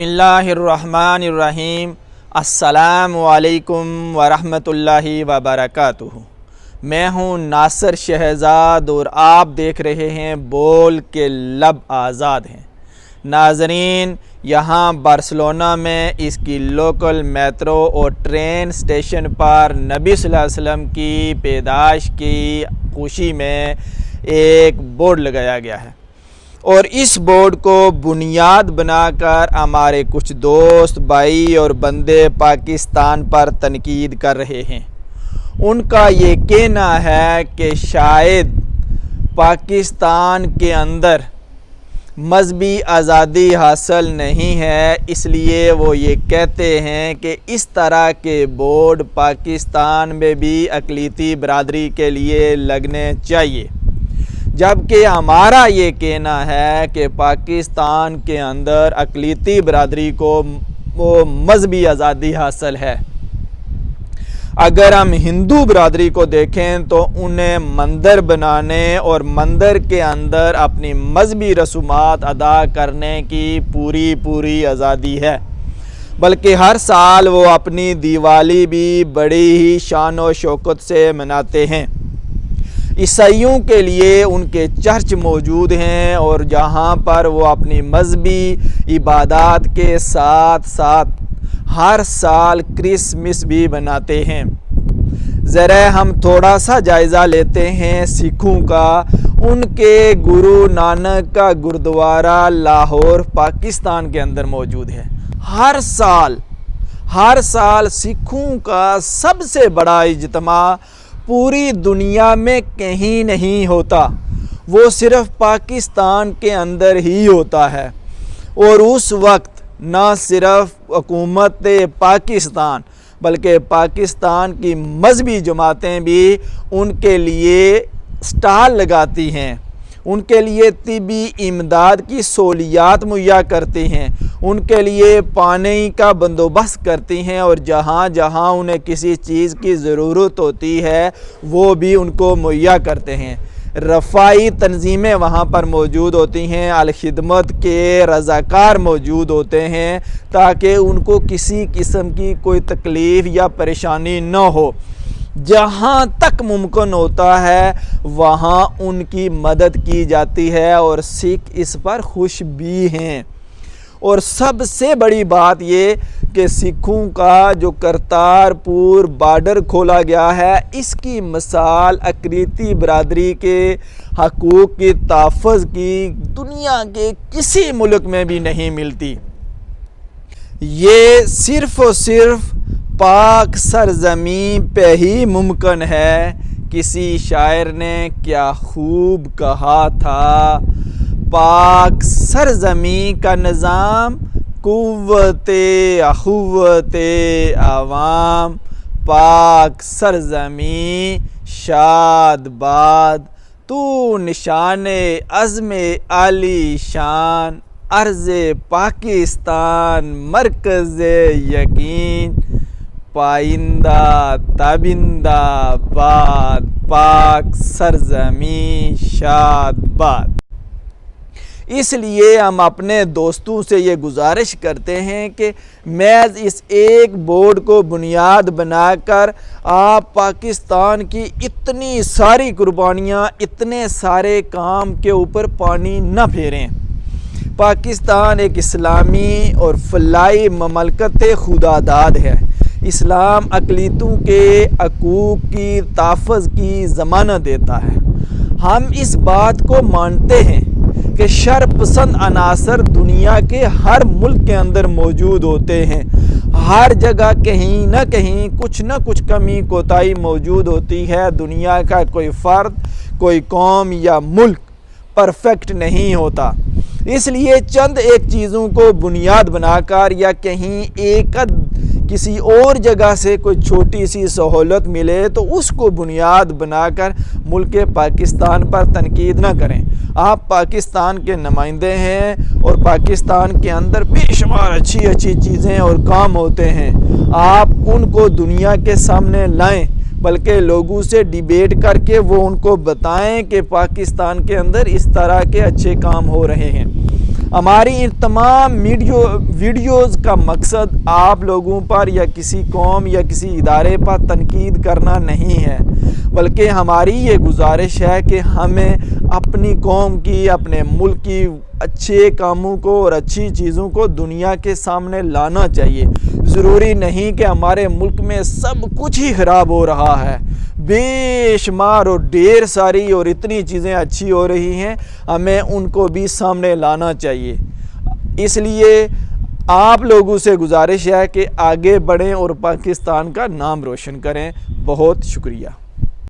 اللہ الرحمن الرحیم۔ السلام علیکم ورحمۃ اللہ وبرکاتہ۔ میں ہوں ناصر شہزاد اور آپ دیکھ رہے ہیں بول کے لب آزاد ہیں۔ ناظرین، یہاں بارسلونا میں اس کی لوکل میٹرو اور ٹرین اسٹیشن پر نبی صلی اللہ علیہ وسلم کی پیدائش کی خوشی میں ایک بورڈ لگایا گیا ہے، اور اس بورڈ کو بنیاد بنا کر ہمارے کچھ دوست بھائی اور بندے پاکستان پر تنقید کر رہے ہیں۔ ان کا یہ کہنا ہے کہ شاید پاکستان کے اندر مذہبی آزادی حاصل نہیں ہے، اس لیے وہ یہ کہتے ہیں کہ اس طرح کے بورڈ پاکستان میں بھی اقلیتی برادری کے لیے لگنے چاہیے، جبکہ ہمارا یہ کہنا ہے کہ پاکستان کے اندر اقلیتی برادری کو مذہبی آزادی حاصل ہے۔ اگر ہم ہندو برادری کو دیکھیں تو انہیں مندر بنانے اور مندر کے اندر اپنی مذہبی رسومات ادا کرنے کی پوری آزادی ہے، بلکہ ہر سال وہ اپنی دیوالی بھی بڑی ہی شان و شوکت سے مناتے ہیں۔ عیسائیوں کے لیے ان کے چرچ موجود ہیں، اور جہاں پر وہ اپنی مذہبی عبادات کے ساتھ ساتھ ہر سال کرسمس بھی مناتے ہیں۔ ذرا ہم تھوڑا سا جائزہ لیتے ہیں سکھوں کا۔ ان کے گرو نانک کا گردوارہ لاہور پاکستان کے اندر موجود ہے۔ ہر سال سکھوں کا سب سے بڑا اجتماع پوری دنیا میں کہیں نہیں ہوتا، وہ صرف پاکستان کے اندر ہی ہوتا ہے، اور اس وقت نہ صرف حکومت پاکستان بلکہ پاکستان کی مذہبی جماعتیں بھی ان کے لیے سٹال لگاتی ہیں، ان کے لیے طبی امداد کی سہولیات مہیا کرتی ہیں، ان کے لیے پانی کا بندوبست کرتی ہیں، اور جہاں جہاں انہیں کسی چیز کی ضرورت ہوتی ہے وہ بھی ان کو مہیا کرتے ہیں۔ رفائی تنظیمیں وہاں پر موجود ہوتی ہیں، الخدمت کے رضاکار موجود ہوتے ہیں، تاکہ ان کو کسی قسم کی کوئی تکلیف یا پریشانی نہ ہو۔ جہاں تک ممکن ہوتا ہے وہاں ان کی مدد کی جاتی ہے، اور سکھ اس پر خوش بھی ہیں۔ اور سب سے بڑی بات یہ کہ سکھوں کا جو کرتارپور بارڈر کھولا گیا ہے، اس کی مثال اقلیتی برادری کے حقوق کی تحفظ کی دنیا کے کسی ملک میں بھی نہیں ملتی۔ یہ صرف اور صرف پاک سرزمین پہ ہی ممکن ہے۔ کسی شاعر نے کیا خوب کہا تھا، پاک سرزمین کا نظام قوت اخوت عوام، پاک سرزمین شاد باد تو نشان عزم عالی شان، عرض پاکستان مرکز یقین، پائندہ تابندہ باد پاک سرزمین شاد باد۔ اس لیے ہم اپنے دوستوں سے یہ گزارش کرتے ہیں کہ محض اس ایک بورڈ کو بنیاد بنا کر آپ پاکستان کی اتنی ساری قربانیاں، اتنے سارے کام کے اوپر پانی نہ پھیریں۔ پاکستان ایک اسلامی اور فلاحی مملکت خدا داد ہے۔ اسلام اقلیتوں کے حقوق کی تحفظ کی ضمانت دیتا ہے۔ ہم اس بات کو مانتے ہیں کہ شر پسند عناصر دنیا کے ہر ملک کے اندر موجود ہوتے ہیں، ہر جگہ کہیں نہ کہیں کچھ نہ کچھ کمی کوتاہی موجود ہوتی ہے۔ دنیا کا کوئی فرد، کوئی قوم یا ملک پرفیکٹ نہیں ہوتا، اس لیے چند ایک چیزوں کو بنیاد بنا کر یا کہیں ایک کسی اور جگہ سے کوئی چھوٹی سی سہولت ملے تو اس کو بنیاد بنا کر ملک پاکستان پر تنقید نہ کریں۔ آپ پاکستان کے نمائندے ہیں، اور پاکستان کے اندر بے شمار اچھی چیزیں اور کام ہوتے ہیں، آپ ان کو دنیا کے سامنے لائیں، بلکہ لوگوں سے ڈیبیٹ کر کے وہ ان کو بتائیں کہ پاکستان کے اندر اس طرح کے اچھے کام ہو رہے ہیں۔ ہماری ان تمام ویڈیوز کا مقصد آپ لوگوں پر یا کسی قوم یا کسی ادارے پر تنقید کرنا نہیں ہے، بلکہ ہماری یہ گزارش ہے کہ ہمیں اپنی قوم کی، اپنے ملک کی اچھے کاموں کو اور اچھی چیزوں کو دنیا کے سامنے لانا چاہیے۔ ضروری نہیں کہ ہمارے ملک میں سب کچھ ہی خراب ہو رہا ہے، بے شمار اور ڈھیر ساری اور اتنی چیزیں اچھی ہو رہی ہیں، ہمیں ان کو بھی سامنے لانا چاہیے۔ اس لیے آپ لوگوں سے گزارش ہے کہ آگے بڑھیں اور پاکستان کا نام روشن کریں۔ بہت شکریہ۔